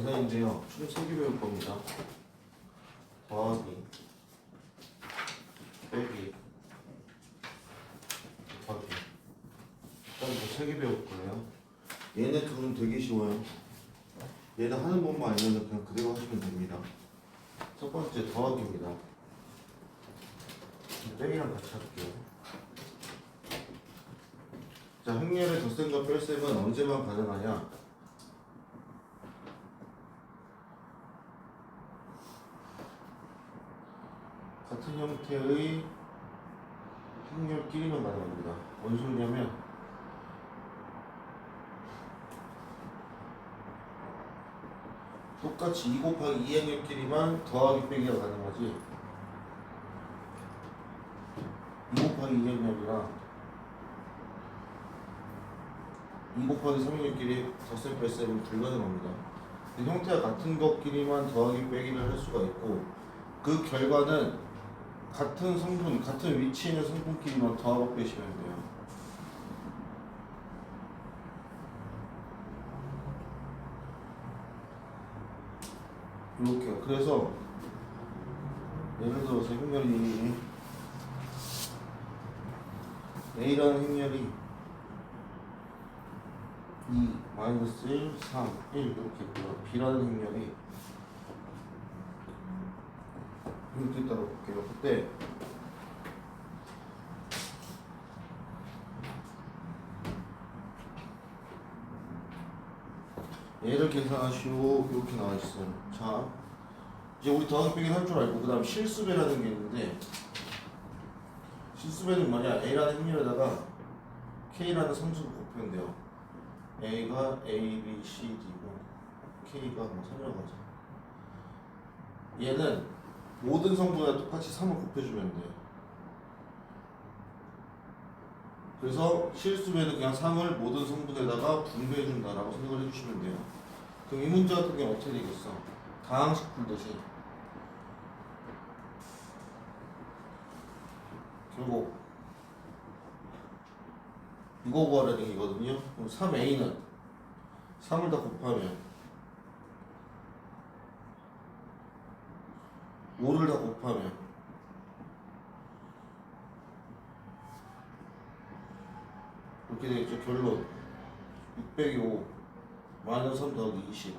계산인데요. 총 3개 배울 겁니다. 더하기, 빼기, 곱하기. 일단 뭐 3개 배울 거예요. 얘네 둘은 되게 쉬워요. 얘는 하는 법만 알면 그냥 그대로 하시면 됩니다. 첫 번째 더하기입니다. 빼기랑 같이 할게요. 자, 행렬의 덧셈과 뺄셈은 언제만 가능하냐? 같은 형태의 행렬끼리만 가능합니다. 뭔 소리냐면 똑같이 2 곱하기 2 행렬끼리만 더하기 빼기가 가능하지 2 곱하기 2 행렬이랑 2 곱하기 3 행렬끼리 덧셈 뺄셈은 불가능합니다. 형태가 같은 것끼리만 더하기 빼기를 할 수가 있고 그 결과는 같은 성분, 같은 위치에 있는 성분끼리만 더하고 빼시면 돼요. 이렇게요. 그래서 예를 들어서 행렬이 A라는 행렬이 2, 마이너스 1, 3, 1 이렇게 있고요. B라는 행렬이 이렇게 있다고 볼게요. 그때 얘를 계산하시오. 이렇게 나와 있어요. 자, 이제 우리 더하기 빼기 할 줄 알고 그 다음 실수배라는 게 있는데 실수배는 뭐냐? A라는 행렬에다가 K라는 상수를 곱하면 돼요. A가 A, B, C, D고 K가 뭐 3여가죠. 얘는 모든 성분에 똑같이 3을 곱해주면 돼요. 그래서 실수배는 그냥 3을 모든 성분에다가 분배해준다라고 생각을 해주시면 돼요. 그럼 이 문제 같은 경우는 어떻게 되겠어? 다항식 풀듯이 결국 이거 구하라는 얘기거든요. 그럼 3a는 3을 다 곱하면 5를 다 곱하면 이렇게 되겠죠. 결론 6 빼기 5 마이너스 3 더하기 20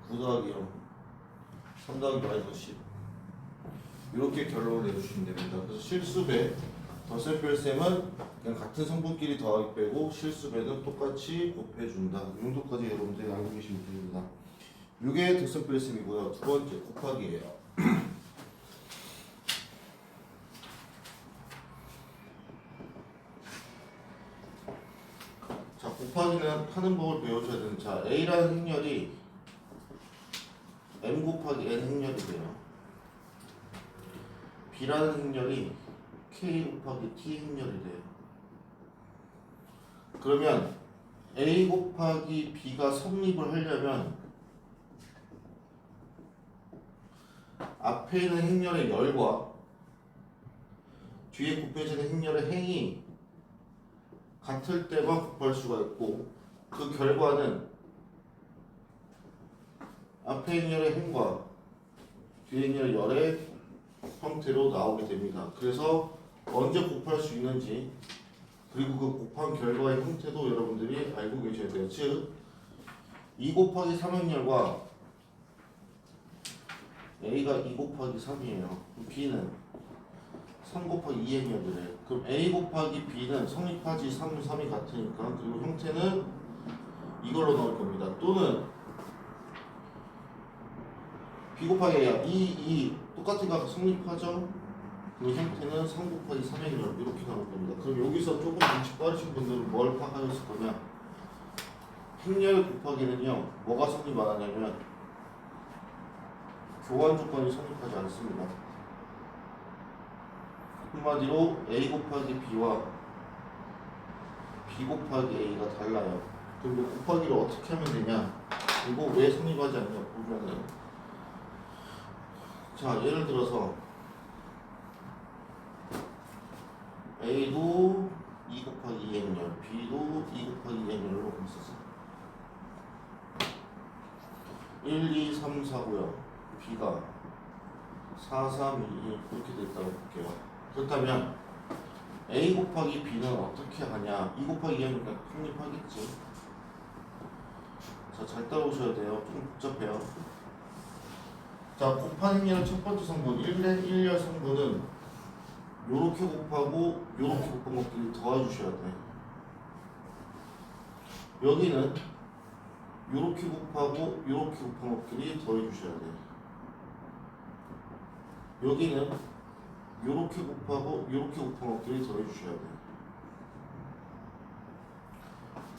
9 더하기 0 3 더하기 마이너스 10 이렇게 결론을 내주시면 됩니다. 그래서 실수배 덧셈 뺄셈은 그냥 같은 성분끼리 더하기 빼고 실수배는 똑같이 곱해준다. 이 정도까지 여러분들이 알고 계시면 됩니다. 이게 덧셈 뺄셈이고요. 두 번째 곱하기예요. 자, 곱하기는 하는 법을 배워줘야 되는. 자, A라는 행렬이 M 곱하기 N 행렬이 돼요. B라는 행렬이 K 곱하기 T 행렬이 돼요. 그러면 A 곱하기 B가 성립을 하려면 앞에 있는 행렬의 열과 뒤에 곱해지는 행렬의 행이 같을 때만 곱할 수가 있고 그 결과는 앞에 행렬의 행과 뒤에 행렬의 열의 형태로 나오게 됩니다. 그래서 언제 곱할 수 있는지 그리고 그 곱한 결과의 형태도 여러분들이 알고 계셔야 돼요. 즉 2 곱하기 3행렬과 A가 2 곱하기 3이에요. B는 3 곱하기 2행렬이래요. 그럼 A 곱하기 B는 성립하지 3, 3이 같으니까 그리고 형태는 이걸로 나올 겁니다. 또는 B 곱하기 A야 2 똑같으니까 성립하죠? 그 형태는 3 곱하기 3행렬 이렇게 나올 겁니다. 그럼 여기서 조금 눈치 빠르신 분들은 뭘 파악하셨을 거냐? 행렬 곱하기는요 뭐가 성립 안 하냐면 교환 조건이 성립하지 않습니다. 한마디로 A 곱하기 B와 B 곱하기 A가 달라요. 그럼 이 곱하기를 어떻게 하면 되냐? 이거 왜 성립하지 않냐 보면은 자 예를 들어서 A도 2 곱하기 2행렬 B도 2 곱하기 2행렬로 했었어. 1, 2, 3, 4고요. B가 4, 3, 2, 1 이렇게 됐다고 볼게요. 그렇다면 A 곱하기 B는 어떻게 하냐? 2 곱하기 2하니까 성립하겠지. 자, 잘 따라오셔야 돼요. 좀 복잡해요. 자, 곱한 행렬의 첫 번째 성분 1의 1열 성분은 요렇게 곱하고 요렇게 곱한 것끼리 더해주셔야 돼. 여기는 요렇게 곱하고 요렇게 곱한 것끼리 더해주셔야 돼. 여기는 요렇게 곱하고 요렇게 곱한 것끼리 더해주셔야 돼.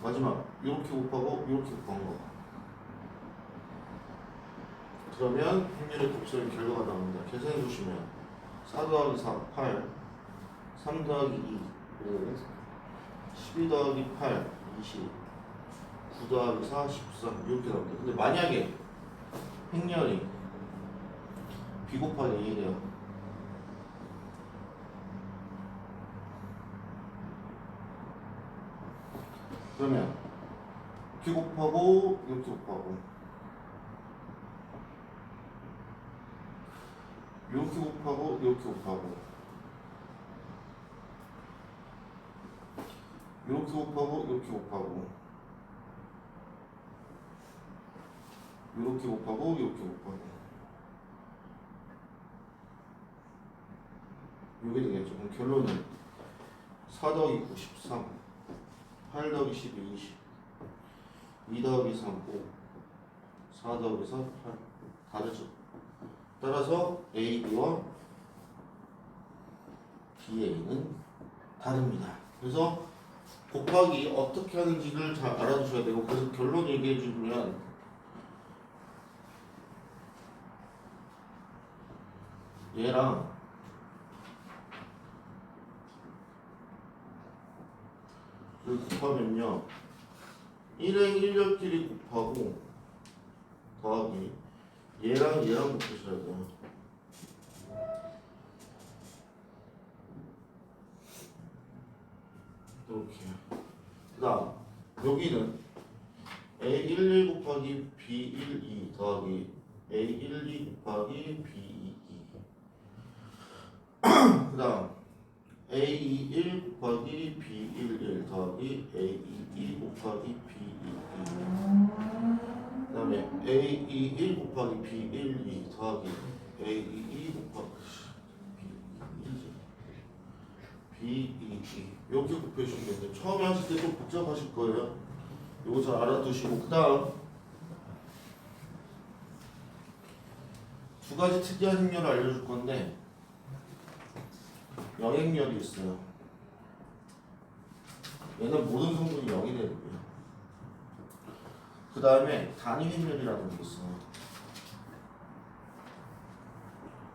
마지막 요렇게 곱하고 요렇게 곱한 거. 그러면 행렬의 곱셈 결과가 나옵니다. 계산해 보시면 4 더하기 4, 8 3 더하기 2, 5 12 더하기 8, 20 9 더하기 4, 13 이렇게 나옵니다. 근데 만약에 행렬이 B 곱하기 A래요. 그러면 이렇게 곱하고 이렇게 곱하고 이렇게 곱하고 이렇게 곱하고 이렇게 곱하고 이렇게 곱하고 이렇게 곱하고 이렇게 곱하고 이게 되겠죠. 그럼 결론은 4 더하기 9, 13 8 더하기 12, 20 2 더하기 3, 5 4 더하기 4, 8 다르죠. 따라서 AB와 BA는 다릅니다. 그래서 곱하기 어떻게 하는지를 잘 알아두셔야 되고, 그래서 결론 얘기해 주면 얘랑 을 곱하면요 1행 1렬끼리 곱하고 더하기 얘랑 얘랑 곱하셔야 돼요. 이렇게. 그 다음 여기는 A11 곱하기 B12 더하기 A12 곱하기 B22 그 다음 A21 곱하기 B11 더하기 A22 곱하기 B22 그 다음에 A21 곱하기 B12 더하기 A22 곱하기 B22 이렇게 곱해주시면 되는데 처음에 하실 때 좀 복잡하실 거예요. 이거 잘 알아두시고, 그 다음 두 가지 특이한 행렬을 알려줄 건데 영행렬이 있어요. 얘는 모든 성분이 0이 되고요. 그 다음에 단위 행렬이라는 게 있어요.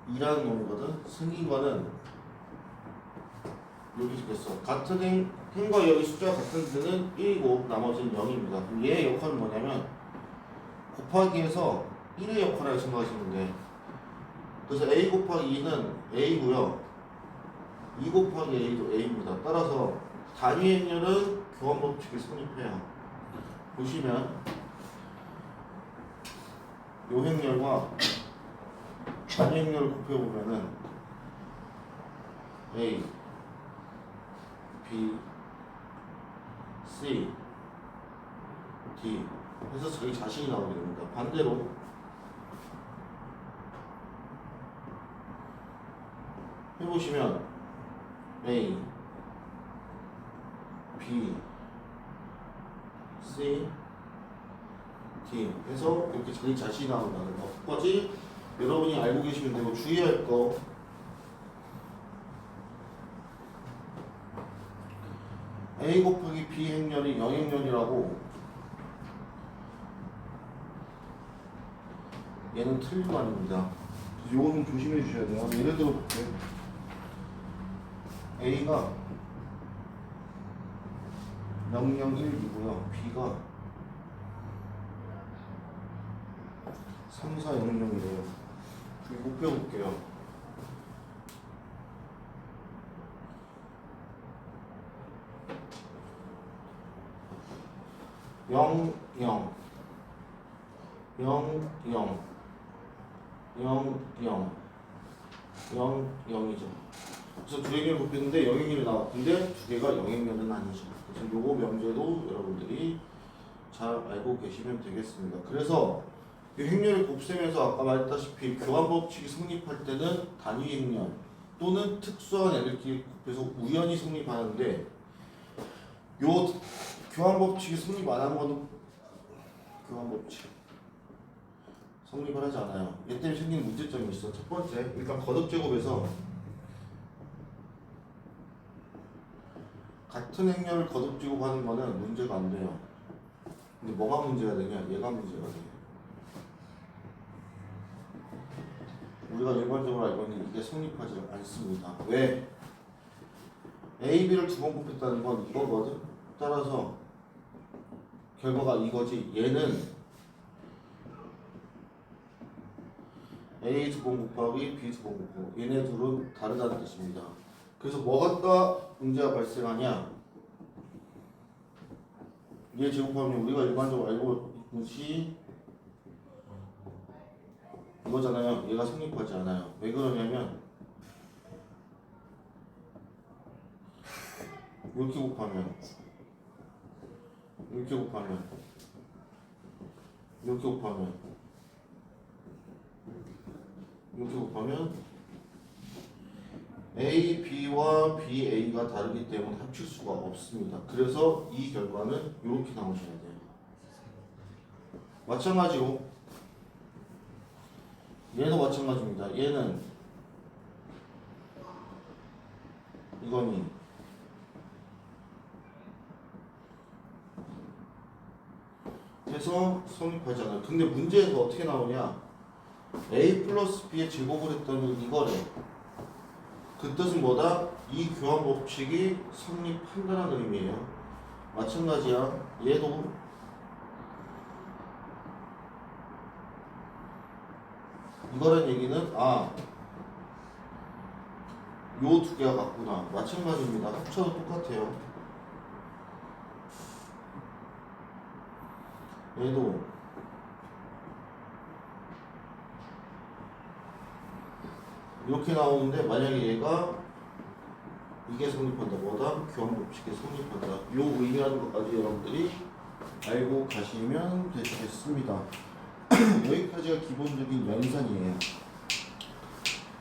2라는 놈이거든. 생긴 거는 여기 있겠어. 같은 행과 여기 숫자가 같은 데는 1이고 나머지는 0입니다. 그럼 얘의 역할은 뭐냐면 곱하기에서 1의 역할을 생각하시면 돼. 그래서 A 곱하기 2는 A고요. 2 곱하기 A도 A입니다. 따라서 단위 행렬은 교환 법칙을 성립해요. 보시면 요 행렬과 단위 행렬을 곱해보면은 A, B, C, D 해서 자기 자신이 나오게 됩니다. 반대로 해보시면 A, B, C, D 해서 이렇게 자기 자신이 나온다는 거. 끝까지 여러분이 알고 계시면 되고, 주의할 거 A 곱하기 B 행렬이 0행렬이라고 얘는 틀린 말입니다. 요거 좀 조심해 주셔야 돼요. 예를 들어 볼게요. A가 001이고요. B가 3400이래요. 이거 곱해볼게요. 0, 0 0, 0, 0, 0, 0, 0이죠. 그래서 두 행렬 곱했는데 영행렬이 나와. 근데 두 개가 영행렬은 아니죠. 그래서 요거 명제도 여러분들이 잘 알고 계시면 되겠습니다. 그래서 이 행렬을 곱셈에서 아까 말했다시피 교환 법칙이 성립할 때는 단위 행렬 또는 특수한 애들끼리 곱해서 우연히 성립하는데 요 교환 법칙이 성립 안 한 거는 교환 법칙 성립을 하지 않아요. 얘 때문에 생기는 문제점이 있어. 첫 번째, 일단 거듭 제곱에서 같은 행렬을 거듭 제곱하는 거는 문제가 안 돼요. 근데 뭐가 문제가 되냐? 얘가 문제가 돼요. 우리가 일반적으로 알고 있는 이게 성립하지 않습니다. 왜? A, B를 두 번 곱했다는 건 이거거든. 따라서 결과가 이거지. 얘는 A 두 번 곱하기 B 두 번 곱하고 얘네 둘은 다르다는 뜻입니다. 그래서 뭐가 문제가 발생하냐? 얘 제곱하면 우리가 일반적으로 알고 있듯이 이거잖아요. 얘가 성립하지 않아요. 왜 그러냐면 이렇게 곱하면 이렇게 곱하면 이렇게 곱하면 이렇게 곱하면 A, B와 B, A가 다르기 때문에 합칠 수가 없습니다. 그래서 이 결과는 이렇게 나오셔야 돼요. 마찬가지로 얘도 마찬가지입니다. 얘는 이거니 해서 성립하지 않아요. 근데 문제에서 어떻게 나오냐? A 플러스 B의 제곱을 했더니 이거래. 그 뜻은 뭐다? 이 교환 법칙이 성립한다는 의미예요. 마찬가지야. 얘도 이거란 얘기는 요 두 개가 같구나. 마찬가지입니다. 합쳐도 똑같아요. 얘도 이렇게 나오는데 만약에 얘가 이게 성립한다. 뭐다? 교환 법칙이 성립한다. 요 의미하는 것까지 여러분들이 알고 가시면 되겠습니다. 여기까지가 기본적인 연산이에요.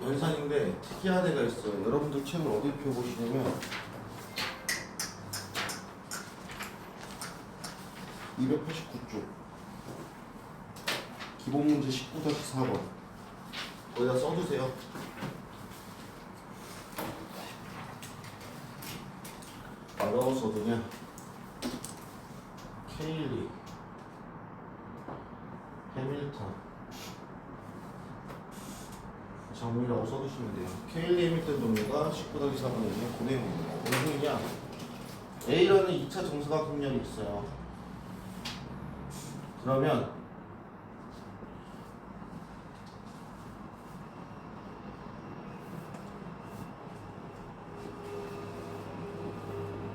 연산인데 특이한 애가 있어요. 여러분들 책을 어디 펴보시냐면 289쪽 기본문제 19-4번 거기다 써두세요. 뭐라고 써두냐? 케일리, 해밀턴, 정리라고 써두시면 돼요. 케일리 해밀턴 정리가 19-4번이면 그 내용입니다. 무슨 얘기냐? A라는 2차 정사각 확률이 있어요. 그러면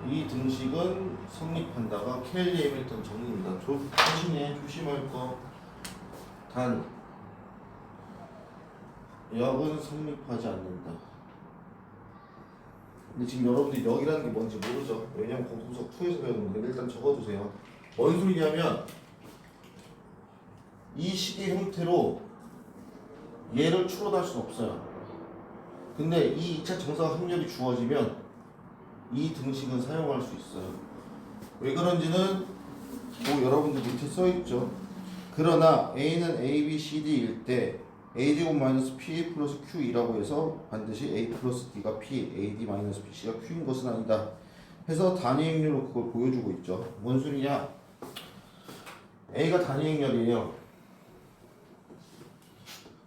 이 등식은 성립한다가 케일리 해밀턴 정리입니다. 대신에 조심할 거 단 역은 성립하지 않는다. 근데 지금 여러분들이 역이라는 게 뭔지 모르죠. 왜냐면 공통석 2에서 배우는 건데 일단 적어두세요. 뭔 소리냐면 이 식의 형태로 얘를 추론할 수는 없어요. 근데 이 2차 정사각 확률이 주어지면 이 등식은 사용할 수 있어요. 왜 그런지는 여러분들 밑에 써있죠. 그러나 A는 A, B, C, D일 때 A제곱 마이너스 PA 플러스 Q이라고 해서 반드시 A 플러스 D가 P, AD 마이너스 BC가 Q인 것은 아니다. 해서 단위 행렬로 그걸 보여주고 있죠. 뭔 소리냐? A가 단위 행렬이에요.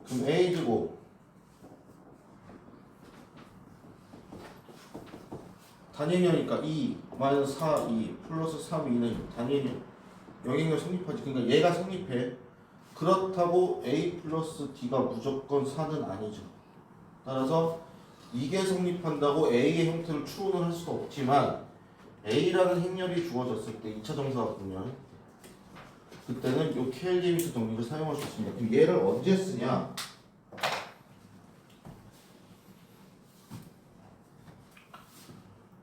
그럼 A제곱 단위 행렬이니까 2 마이너스 4, 2 플러스 3, 2는 단위 행렬 영행렬 성립하지. 그러니까 얘가 성립해. 그렇다고 A 플러스 D가 무조건 4는 아니죠. 따라서 이게 성립한다고 A의 형태를 추론을 할 수도 없지만 A라는 행렬이 주어졌을 때 2차 정사각 보면 그때는 요 KL 리미트 정리를 사용할 수 있습니다. 그럼 얘를 언제 쓰냐?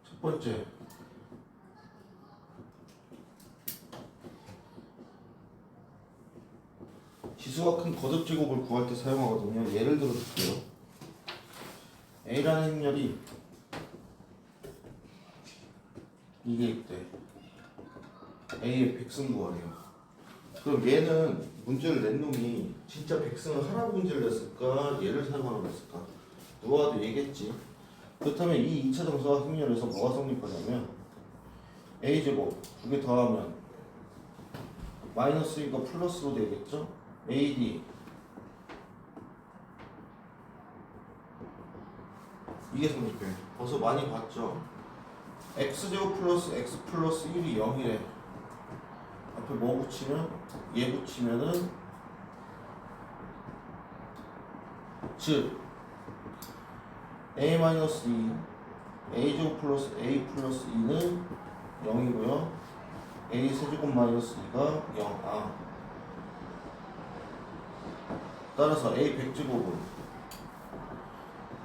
첫 번째, 지수가 큰 거듭 제곱을 구할 때 사용하거든요. 예를 들어 줄게요. A라는 행렬이 이게 있대. A의 백승 구하래요. 그럼 얘는 문제를 낸 놈이 진짜 백승을 하라고 문제를 냈을까? 얘를 사용하라고 했을까? 누가 봐도 얘겠지. 그렇다면 이 2차 정사각 행렬에서 뭐가 성립하냐면 A제곱 두 개 더하면 마이너스니까 플러스로 되겠죠? AD 이게 성립해. 벌써 많이 봤죠? x제곱 플러스 x 플러스 1이 0이래. 앞에 뭐 붙이면? 얘 붙이면은 즉 a-2 a제곱 플러스 a 플러스 2는 0이고요 a 세제곱 마이너스 2가 0. 따라서 a 100제곱은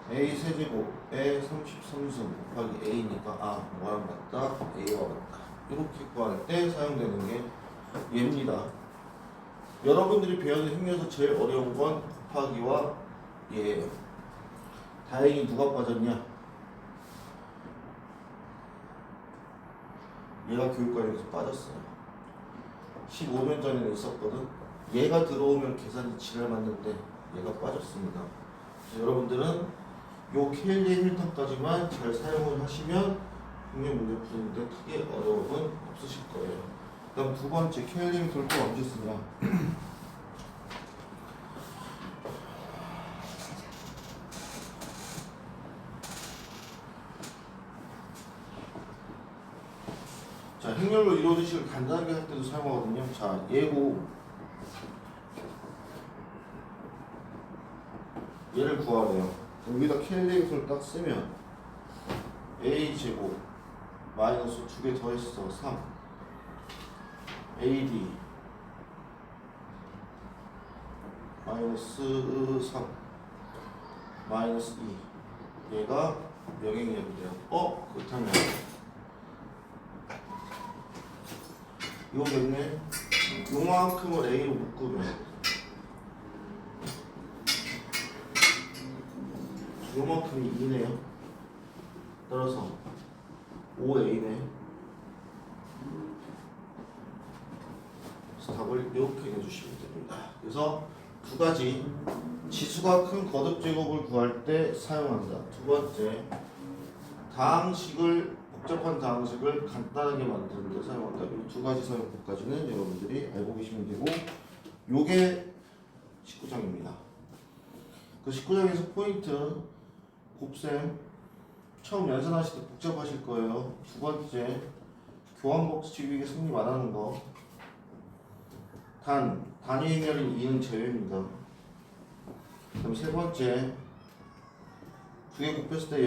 a 세제곱에 33승 곱하기 a니까 뭐랑 같다? a와 같다. 이렇게 구할 때 사용되는 게 얘입니다. 여러분들이 배우는 행렬에서 제일 어려운 건 곱하기와 얘예요. 다행히 누가 빠졌냐? 얘가 교육과정에서 빠졌어요. 15년 전에는 있었거든. 얘가 들어오면 계산이 지랄 맞는데 얘가 빠졌습니다. 그래서 여러분들은 요 켈리 해밀턴까지만 잘 사용을 하시면 분명 문제 푸는데 크게 어려움은 없으실 거예요. 그다음 두 번째 켈리 해밀턴을 또 언제 쓰냐? 자, 행렬로 이루어진 식을 간단하게 할 때도 사용하거든요. 자, 얘고 얘를 구하래요. 여기다 켈리를 딱 쓰면 a제곱 마이너스 두 개 더했어 3 ad 마이너스 3 마이너스 2 얘가 명행렬이 돼요. 그렇다면 이거겠네. 요만큼을 a로 묶으면 요만큼이 2네요. 따라서 5a네. 그래서 답을 이렇게 내주시면 됩니다. 그래서 두 가지 지수가 큰 거듭 제곱을 구할 때 사용한다. 두 번째, 다항식을 복잡한 다항식을 간단하게 만드는 데 사용한다. 이 두 가지 사용법까지는 여러분들이 알고 계시면 되고, 요게 19장입니다. 그 19장에서 포인트 곱셈 처음 연산하실 때 복잡하실 거예요. 두 번째, 교환법칙이 성립 안 하는 거. 단위 행렬인 2는 제외입니다. 그럼 세 번째, 두 개 곱했을 때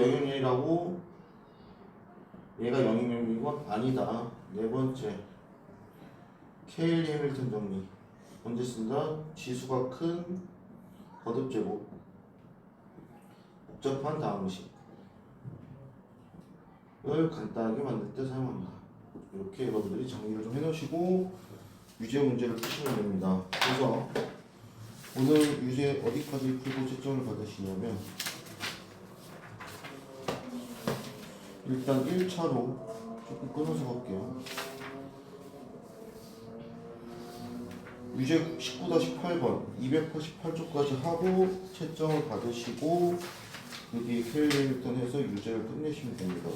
0이라고 얘가 0인 건 아니다. 네 번째, 케일리 해밀턴 정리. 언제 쓴다? 지수가 큰 거듭제곱 복잡한 다항식을 간단하게 만들 때 사용합니다. 이렇게 여러분들이 정리를 좀 해놓으시고 유제 문제를 푸시면 됩니다. 그래서 오늘 유제 어디까지 풀고 채점을 받으시냐면 일단 1차로 조금 끊어서 갈게요. 유제 19-18번 288쪽까지 하고 채점을 받으시고 여기 케일 해밀턴 해서 유제를 끝내시면 됩니다.